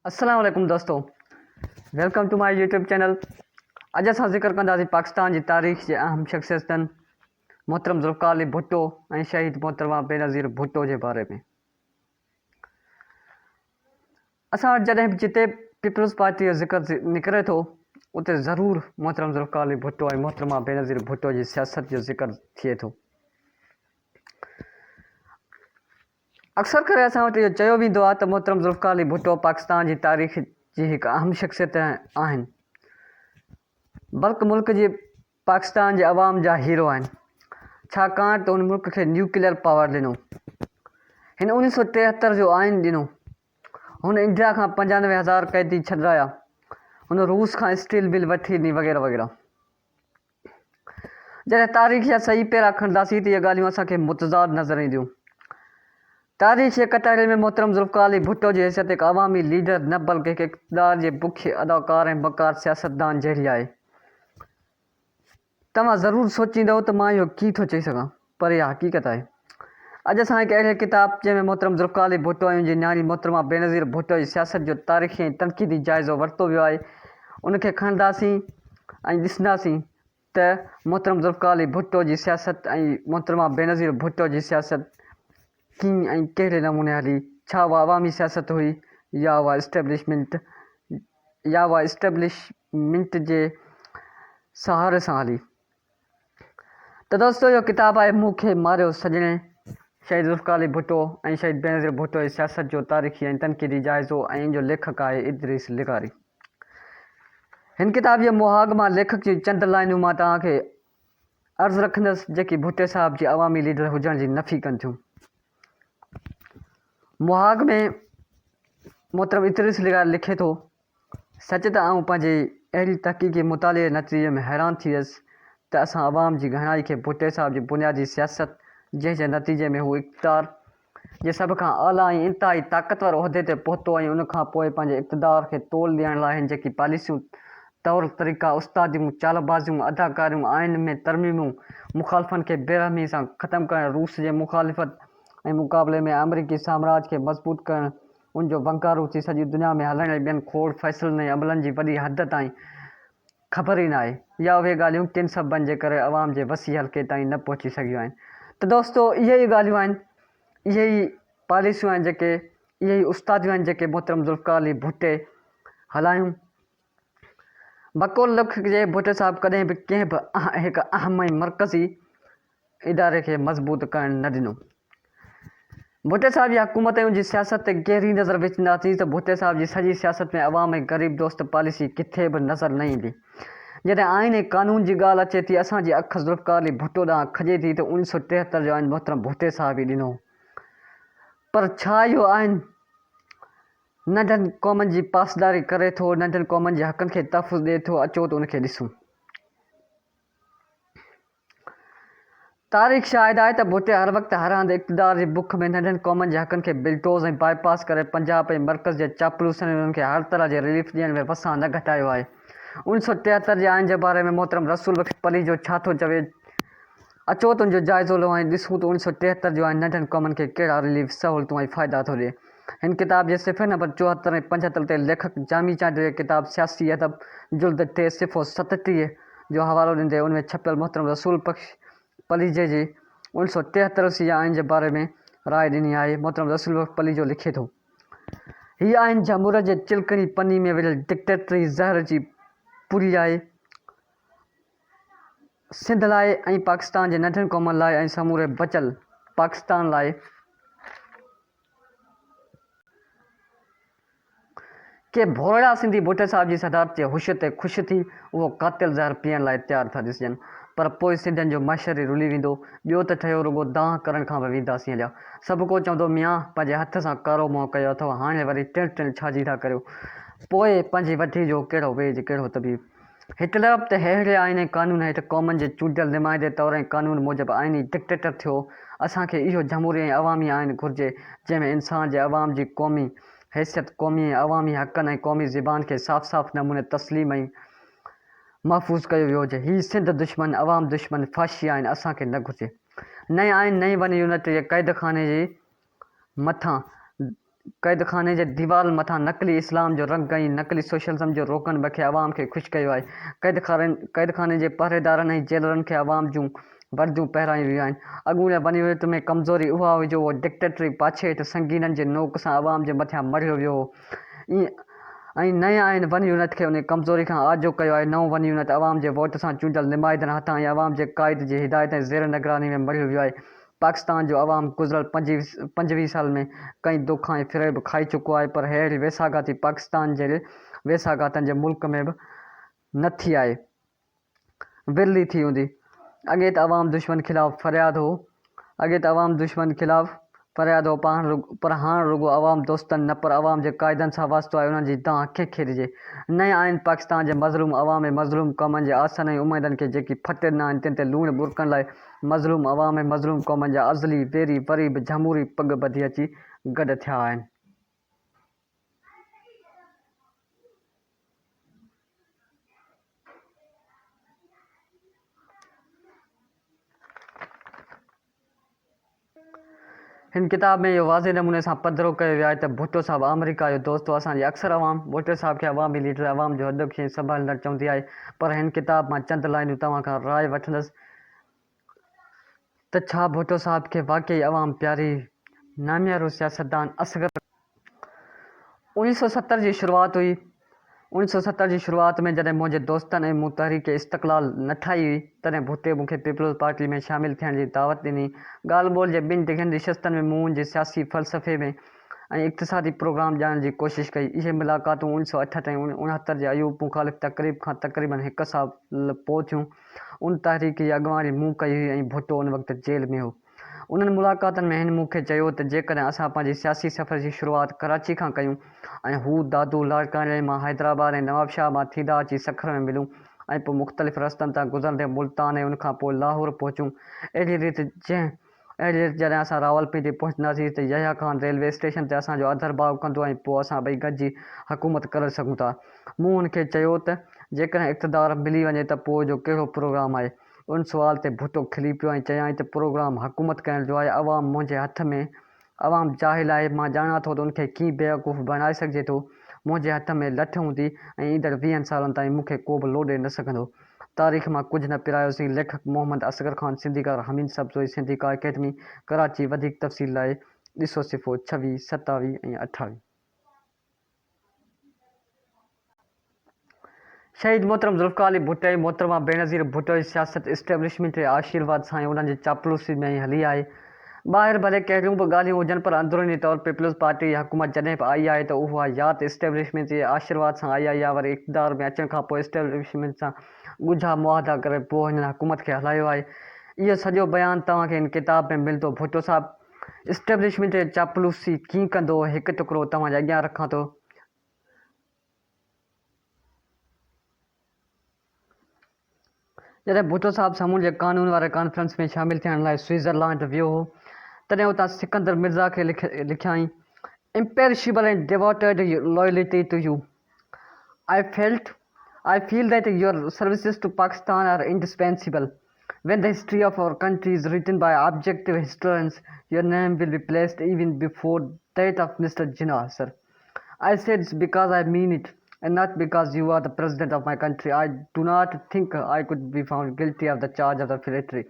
अस्सलाम वालेकुम दोस्तों, welcome to my YouTube channel. अॼु असां ज़िक्र कंदासीं पाकिस्तान जी तारीख़ जे अहम शख़्सियतनि मोहतरम ज़ुल्फ़िकार अली भुट्टो ऐं शहीद मोहतरमा बेनज़ीर भुट्टो जे बारे में। असां वटि जॾहिं बि जिते पीपल्स पार्टी जो ज़िक्र निकिरे थो उते ज़रूरु मोहतरम ज़ुल्फ़िकार अली भुट्टो ऐं मोहतरमा बेनज़ीर भुट्टो जी सियासत जो ज़िक्र थिए थो। अक्सर करे असां वटि इहो चयो वेंदो आहे त मोहतरम ज़ुल्फ़िकार अली भुट्टो पाकिस्तान जी तारीख़ जी हिकु अहम शख़्सियत आहिनि, बल्कि मुल्क जी पाकिस्तान जे अवाम जा हीरो आहिनि, छाकाणि त हुन मुल्क खे न्यूक्लियर पावर ॾिनो। हिन 1973 जो आइन ॾिनो। हुन इंडिया खां 95,000 कैदी छॾाया। हुन रूस खां स्टील बिल वठी ॾिनी वग़ैरह वग़ैरह। जॾहिं तारीख़ जा सही पैरा खणंदासीं त इहे ॻाल्हियूं असांखे मुतज़ाद नज़र ईंदियूं। तारीख़ जे कटारे में मोहतरम ज़ुल्फ़िकार अली भुट्टो जी हैसियत हिकु अवामी लीडर न बल्कि हिकु इक़्तिदार जे बुखे अदाकार ऐं बकार सियासतदान जहिड़ी आहे। तव्हां ज़रूरु सोचींदव त मां इहो कीअं थो चई सघां, पर इहा हक़ीक़त आहे। अॼु असां हिकु अहिड़े किताब जंहिंमें मोहतरम ज़ुल्फ़िकार अली भुट्टो ऐं हुनजी न्याणी मोहतरमा बेनज़ीर भुट्टो जी सियासत जो तारीख़ी ऐं तनक़ीदी जाइज़ो वरितो वियो आहे, उनखे खणंदासीं ऐं ॾिसंदासीं त मोहतरम ज़ुल्फ़िकार अली भुट्टो जी सियासत ऐं मोहतरमा बेनज़ीर भुट्टो जी सियासत कीअं ऐं कहिड़े नमूने हली। छा उहा अवामी सियासत हुई या उहा इस्टेब्लिशमेंट जे सहारे सां हली। त दोस्तो, इहो किताबु आहे मूंखे मारियो सजणे, शहीद ज़ुल्फ़िकार अली भुट्टो ऐं शहीद बेनज़ीर भुट्टो जी सियासत जो तारीख़ी ऐं तनक़ीदी जाइज़ो, ऐं इन जो लेखक आहे इदरीस लिगारी। हिन किताब जे मुहाग मां लेखक जी चंद लाइनूं मां तव्हांखे अर्ज़ु रखंदुसि जेकी भुट्टे साहब जी अवामी लीडर हुजण जी नफ़ी कनि थियूं। मुहाग में मोहतरम इदरीस लिगारी लिखे थो, सच त आउं पंहिंजे अहिड़ी तहक़ीक़ी मुताले नतीजे में हैरान थी वियुसि त असां अवाम जी घणाई खे भुट्टे साहब जी बुनियादी सियासत, जंहिंजे नतीजे में हू इक़्तिदार जे सभ खां आला ऐं इंतिहाई ताक़तवर उहिदे ते पहुतो ऐं उनखां पोइ पंहिंजे इक़्तिदार खे तोल ॾियण लाइ हिन जेकी पॉलिसियूं, तौर तरीक़ा, उस्तादियूं, चालबाज़ियूं, अदाकारियूं, आइन में तरमीमूं, मुखालफ़नि खे बेरहमी सां ख़तमु करणु, रूस जे मुखालिफ़त ऐं मुक़ाबले में अमरीकी साम्राज खे मज़बूत करणु, उनजो वंकारू थी सॼी दुनिया में हलण ऐं ॿियनि खोड़ फ़ैसिलनि ऐं अमलनि जी वॾी हद ताईं ख़बर ई न आहे, या उहे ॻाल्हियूं किन सबबनि जे करे अवाम जे वसी हल्के ताईं न पहुची सघियूं आहिनि। त दोस्तो, इहे ई ॻाल्हियूं आहिनि, इहे ई पॉलिसियूं आहिनि जेके, इहे ई उस्तादियूं आहिनि जेके मोहतरम ज़ुल्फ़िकार अली भुट्टे हलायूं। बक़ौल लेखक जे भुट्टे साहब कॾहिं बि कंहिं बि हिकु अहम ऐं मरकज़ी इदारे खे मज़बूत करणु न ॾिनो। भुट्टे साहब जी हुकूमत ऐं उनजी सियासत ते गहरी नज़र विझंदासीं त भुट्टे साहब जी सॼी सियासत में अवाम ऐं ग़रीब दोस्त पॉलिसी किथे बि नज़र न ईंदी। जॾहिं आइन ऐं कानून जी ॻाल्हि अचे थी, असांजी अखि ज़ुल्फ़िकार अली भुट्टो ॾांहुं खॼे थी त 1973 जो आइन मोहतरम भुट्टे साहब ई ॾिनो। पर छा इहो आइन नंढनि क़ौमनि जी पासदारी करे थो, नंढनि क़ौमनि जे हक़नि खे तहफ़्फ़ुज़ ॾिए थो? अचो त उनखे ॾिसूं। तारीख़ शाहिद आहे त भुट्टे हर वक़्तु हर हंधि इक़्तिदार जी बुख में नंढनि क़ौमनि जे हक़नि खे बिल्डोज़ ऐं बाईपास करे पंजाब ऐं मर्कज़ जे चापलूसनि उन्हनि खे हर तरह जे रिलीफ ॾियण में वसां न घटायो आहे। 1973 जे आइन जे बारे में मोहतरम रसूल बख़्श पली जो छा थो चवे, अचो त उनजो जाइज़ो लो ऐं ॾिसूं त 1973 जो आइन नंढनि क़ौमनि खे कहिड़ा रिलीफ, सहूलियतूं ऐं फ़ाइदा थो ॾिए। हिन किताब जे सिफ़े नंबर 74 ऐं 75 ते लेखक जामी चांडे जे किताब सियासी अदब जुल्द 3 सिफ़ो 37 जो हवालो ॾींदे उनमें छपियल मोहतरम रसूल बख़्श पलीजे जी 1973 जे आइन जे बारे में राय ॾिनी आहे। मोहतरम रसूल बख़्श पली जो लिखे थो, हीअ आइन जमूरियत जे चिलकनी पनी में विढ़ियल डिक्टेटरी ज़हर जी पुरी आहे, सिंध लाइ ऐं पाकिस्तान जे नंढनि क़ौमनि लाइ ऐं समूरे बचियल पाकिस्तान लाइ के भोरड़ा सिंधी भुट्टे साहब जी सदारत जे हुश ते ख़ुशि थी उहो कातिल ज़हर पीअण लाइ तयारु था ॾिसजनि, पर पोइ सिंधियुनि जो मशर ई रुली वेंदो। ॿियो त ठहियो रुॻो दांह करण खां बि वेंदासीं हलिया। सभु को चवंदो मियां पंहिंजे हथ सां कारो मुंहुं कयो अथव, हाणे वरी टिण टिण छाजी था करियो, पोइ पंहिंजी वठी जो कहिड़ो वेझ कहिड़ो तबीब। हिटलर त अहिड़े आइन ऐं कानून हेठि क़ौमनि जे चूंडियल नुमाइंदे तौर ऐं कानून मूजिबि आइनी डिक्टेटर थियो। असांखे इहो जमहूरी ऐं अवामी आइन घुरिजे जंहिंमें इंसान जे अवाम जी क़ौमी हैसियत, क़ौमी ऐं अवामी हक़नि ऐं क़ौमी ज़बान खे साफ़ साफ़ नमूने तस्लीम ऐं महफ़ूज़ कयो वियो हुजे। हीअ सिंध दुश्मन, अवाम दुश्मन, फाशी आइन असांखे न घुरिजे। नई आइन, नई वन यूनिट जे क़ैद खाने जे मथां क़ैद खाने जे दीवार मथां नकली इस्लाम जो रंग ऐं नकली सोशलिज़म जो रोकन बखे आवाम खे ख़ुशि कयो आहे। क़ैद खाने जे पहरेदारनि ऐं जेलरनि खे आवाम जूं वर्दियूं पहिरायूं वियूं आहिनि। अॻूणे बनीवत में कमज़ोरी उहा हुई जो उहो डिक्टेटरी पाछे हेठि संगीननि जे नोक सां आवाम जे मथियां मरियो वियो हो। ऐं नएं आइन वन यूनिट खे उन कमज़ोरी खां आजो कयो आहे। नओं वन यूनिट आवाम जे वोट सां चूंडियल नुमाइंदनि हथां ऐं आवाम जे क़ाइद जी हिदायत ऐं ज़ेर निगरानी में मरियो वियो आहे। पाकिस्तान जो अवाम गुज़िरियल 25 साल में कई दुख ऐं फ़रेब खाई चुको आहे, पर अहिड़ी वेसाघाती पाकिस्तान जहिड़े वेसाघातनि जे मुल्क में बि न थी आहे, विरली थी हूंदी। अॻे त अवाम दुश्मन ख़िलाफ़ फ़रियाद हो, पर हाणे रुॻो अवाम दोस्तनि न पर अवाम जे क़ाइदनि सां वास्तो आहे। उन्हनि जी दांह कंहिंखे ॾिजे। नएं आइन पाकिस्तान जे मज़लूम अवाम ऐं मज़लूम क़ौमनि जे आसनि ऐं उमेदनि खे जेकी फटे न आहिनि तिन ते लूण बुरकण लाइ मज़लूम अवाम ऐं मज़लूम क़ौमनि जा अज़ली वेरी वरी बि जमहूरी पग ॿधी अची गॾु थिया आहिनि। हिन किताब में इहो वाज़े नमूने सां पधिरो कयो वियो आहे त भुट्टो साहिबु अमेरिका जो दोस्त हो। असांजी अक्सर अवाम भुट्टो साहिब खे अवामी लीडर, अवाम जो हद खे संभालंदड़ चवंदी आहे, पर हिन किताब मां चंद लाइनूं तव्हां खां राय वठंदुसि त छा भुट्टो साहिब खे वाक़ई अवाम प्यारी? नामियारो सियासतदान असगर 1970 जी शुरुआत हुई। 1970 जी शुरुआत में जॾहिं मुंहिंजे दोस्तनि ऐं मूं तहरीक इस्तक़लाल न ठाही हुई, तॾहिं भुट्टे मूंखे पीपल्स पार्टी में शामिलु थियण जी दावत ॾिनी। ॻाल्हि ॿोल जे ॿिनि डिघनि निशस्तनि में मूं हुनजे सियासी फ़लसफ़े में ऐं इक़्तिसादी प्रोग्राम ॼाणण जी कोशिश कई। इहे मुलाक़ातूं 1968 ऐं 69 जे अयूब मुख़ालिफ़ तक़रीब खां तक़रीबन 1 साल पोइ थियूं। उन तहरीक जी अॻुवाणी मूं कई हुई ऐं भुट्टो उन वक़्तु जेल में हो। उन्हनि मुलाक़ातनि में हिन मूंखे चयो त जेकॾहिं असां पंहिंजी सियासी सफ़र जी शुरुआत कराची खां कयूं ऐं हू दादू लाड़काने मां हैदराबाद ऐं नवाबशाह मां थींदा अची सखर में मिलूं ऐं पोइ मुख़्तलिफ़ रस्तनि तां गुज़रंदे मुल्तान ऐं उनखां पोइ लाहौर पहुचूं। अहिड़ी रीति जॾहिं असां रावलपिंडी पहुचंदासीं त यहया खान रेलवे स्टेशन ते असांजो अधर भाव कंदो ऐं पोइ असां ॿई गॾिजी हुकूमत करे सघूं था। मूं हुनखे चयो त जेकॾहिं इक़्तिदार मिली वञे त पोइ जो कहिड़ो प्रोग्राम आहे। उन सुवाल ते भुट्टो खिली पियो ऐं चयाईं त प्रोग्राम हुकूमत करण जो आहे। अवाम मुंहिंजे हथ में, अवाम जाहिल आहे, मां ॼाणां थो त उनखे कीअं बेवकूफ़ बणाए सघिजे थो। मुंहिंजे हथ में लठ हूंदी ऐं ईंदड़ 20 सालनि ताईं मूंखे को बि लोॾे न सघंदो। तारीख़ मां कुझु न पिरायोसीं। लेखक मोहम्मद असगर ख़ान, सिंधीकार हमीद सबज़ोई, सिंधीकार अकेडमी कराची। वधीक तफ़सील लाइ ॾिसो सिफ़ो 26, 27 ऐं 28। शहीद मोहतरम ज़ुल्फ़िकार अली भुट्टो ऐं मोहतरमा बेनज़ीर भुट्टो जी सियासत इस्टेब्लिशमेंट जे आशीर्वाद सां ऐं उन्हनि जी चापलूसी में ई हली आहे। ॿाहिरि भले कहिड़ियूं बि ॻाल्हियूं हुजनि, पर अंदरूनी तौर पीपल्स पार्टी जी हुकूमत जॾहिं बि आई आहे त उहा या त इस्टेब्लिशमेंट जे आशीर्वाद सां आई आहे या वरी इक़्तिदार में अचण खां पोइ इस्टेब्लिशमेंट सां ॻुझा मुआहदा करे पोइ हिन हुकूमत खे हलायो आहे। इहो सॼो बयानु तव्हांखे हिन किताब में मिलंदो। भुट्टो साहिबु इस्टेब्लिशमेंट जे चापलूसी कीअं कंदो, हिकु टुकड़ो तव्हांजे अॻियां रखां थो। जॾहिं भुट्टो साहिबु साम्हूं जे कानून वारे कॉन्फ्रेंस में शामिलु थियण लाइ स्विट्ज़रलैंड वियो हो, तॾहिं उतां सिकंदर मिर्ज़ा खे लिखियाईं, imperishable and devoted loyalty to you. I feel that your services to Pakistan are indispensable. When the history of our country is written by objective historians, your name will be placed even before that of Mr. Jinnah, sir. I say this because I mean it, and not because you are the president of my country. I do not think I could be found guilty of the charge of the filtry.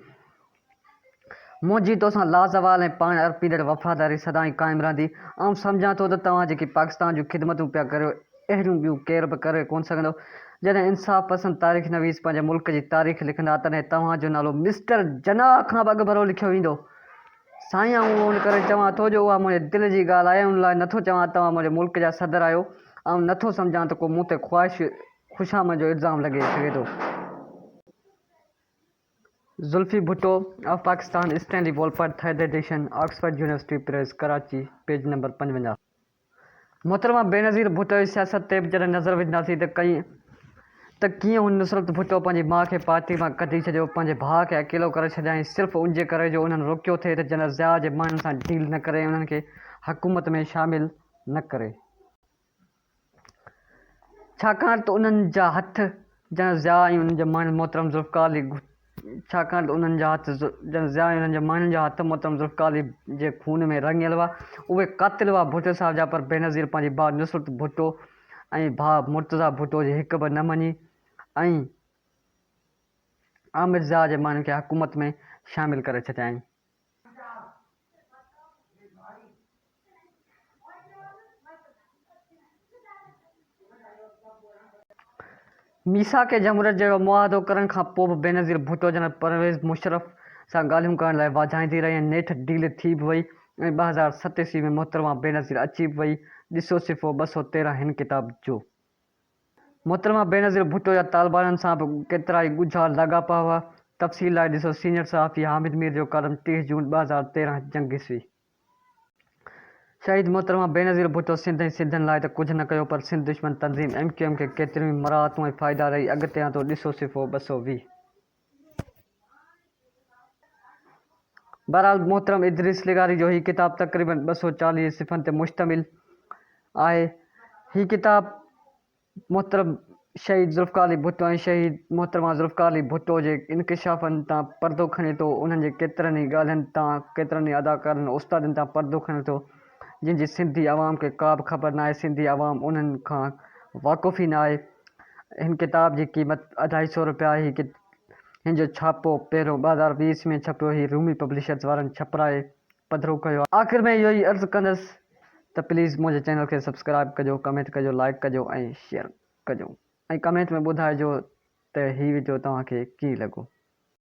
मुंहिंजी तोसां लाज़वाल ऐं पाण अर्पींदड़ वफ़ादारी सदाईं क़ाइमु रहंदी। आउं सम्झां थो त तव्हां जेकी पाकिस्तान जूं ख़िदमतूं पिया करियो, अहिड़ियूं ॿियूं केर बि करे कोन सघंदो। जॾहिं इंसाफ़ पसंदि तारीख़ नवीस पंहिंजे मुल्क जी तारीख़ लिखंदा, तॾहिं तव्हांजो नालो मिस्टर जनाह खां बि अॻु भरो लिखियो वेंदो। साईं, आउं उन करे चवां थो जो उहा मुंहिंजे दिलि जी ॻाल्हि आहे। उन लाइ नथो चवां तव्हां मुंहिंजे मुल्क जा सदर आहियो। आउं नथो सम्झां त को मूं ते ख़ुशामद जो इल्ज़ाम लॻे सघे थो। Zulfi Bhutto of Pakistan, Stanley Wolpert, third edition, Oxford University Press, Karachi, page number 55। मोहतरमा बेनज़ीर भुट्टो जी सियासत ते बि जॾहिं नज़र विझंदासीं त कीअं हुन नुसरत भुट्टो पंहिंजी माउ खे पार्टी मां कढी छॾियो, पंहिंजे भाउ खे अकेलो करे छॾियईं, सिर्फ़ु उनजे करे जो उन्हनि रोकियो थिए त जनरल ज़िया जे माण्हुनि सां डील न करे, उन्हनि खे हुकूमत में शामिलु न करे। छाकाणि त उन्हनि जा हथ जनरल ज़िया ऐं उन्हनि जा माण्हू मोहतरम ज़ुल्फ़िकार अली छाकाणि त उन्हनि जा हथ उन्हनि जे माण्हुनि जा हथ मोहतरम ज़ुल्फ़िकार अली जे खून में रंगियल हुआ। उहे क़ातिल हुआ भुट्टो साहिब जा, पर बेनज़ीर पंहिंजी भाउ नुसरत भुट्टो ऐं भाउ मुर्तज़ा भुट्टो जी हिकु बि न मञी ऐं आमिर ज़ा जे माण्हुनि खे हुकूमत में शामिलु करे छॾियईं। मीसाक जमहूरियत जहिड़ो मुआहदो करण खां पोइ बि बेनज़ीर भुट्टो जनरल परवेज़ मुशर्रफ सां ॻाल्हियूं करण लाइ वाधाईंदी रही ऐं नेठि डील थी बि वई ऐं 2007 ईस्वी में मोहतरमा बेनज़ीर अची बि वई। ॾिसो सिफ़ो 213 हिन किताब जो। मोहतरमा बेनज़ीर भुट्टो जा तालिबाननि सां बि केतिरा ई ॻुझा लाॻापा हुआ। तफ़सील लाइ ॾिसो सीनियर सहाफ़ी हामिद मीर जो कलम 30 जून 2013 जंग ईस्वी। शहीद मोहतरमा बेनज़ीर भुट्टो सिंध ऐं सिंधियुनि लाइ त कुझु न कयो, पर सिंध दुश्मन तंज़ीम MQM खे केतिरियूं ई मराहतूं ऐं फ़ाइदा रही अॻिते आंदो। ॾिसो सिफ़ो 220। बहरहाल मोहतरम इदरीस लिगारी जो हीउ किताब तक़रीबन 240 सिफ़नि ते मुश्तमिल आहे। हीउ किताब मोहतरम शहीद ज़ुल्फ़िकार अली भुट्टो ऐं शहीद मोहतरमा ज़ुल्फ़िकार अली भुट्टो जे इंकिशाफ़नि तां पर्दो खणे थो। उन्हनि जे केतिरनि ई ॻाल्हियुनि तां, केतिरनि ई अदाकारनि उस्तादनि तां पर्दो खणे थो, जिन जी सिंधी आवाम खे का बि ख़बर नाहे। सिंधी आवाम उन्हनि खां वाक़ुफ़ ई न आहे। हिन किताब जी क़ीमत 250 रुपया आहे। हिन जो छापो पहिरियों 2020 में छपियो। ही रूमी पब्लिशर्स वारनि छपराए पधिरो कयो। आख़िर में इहो ई अर्ज़ु कंदुसि त प्लीज़ मुंहिंजे चैनल खे सब्सक्राइब कजो, कमेंट कजो, लाइक कजो ऐं शेयर कजो ऐं कमेंट में ॿुधाइजो त हीउ वीडियो तव्हांखे कीअं लॻो।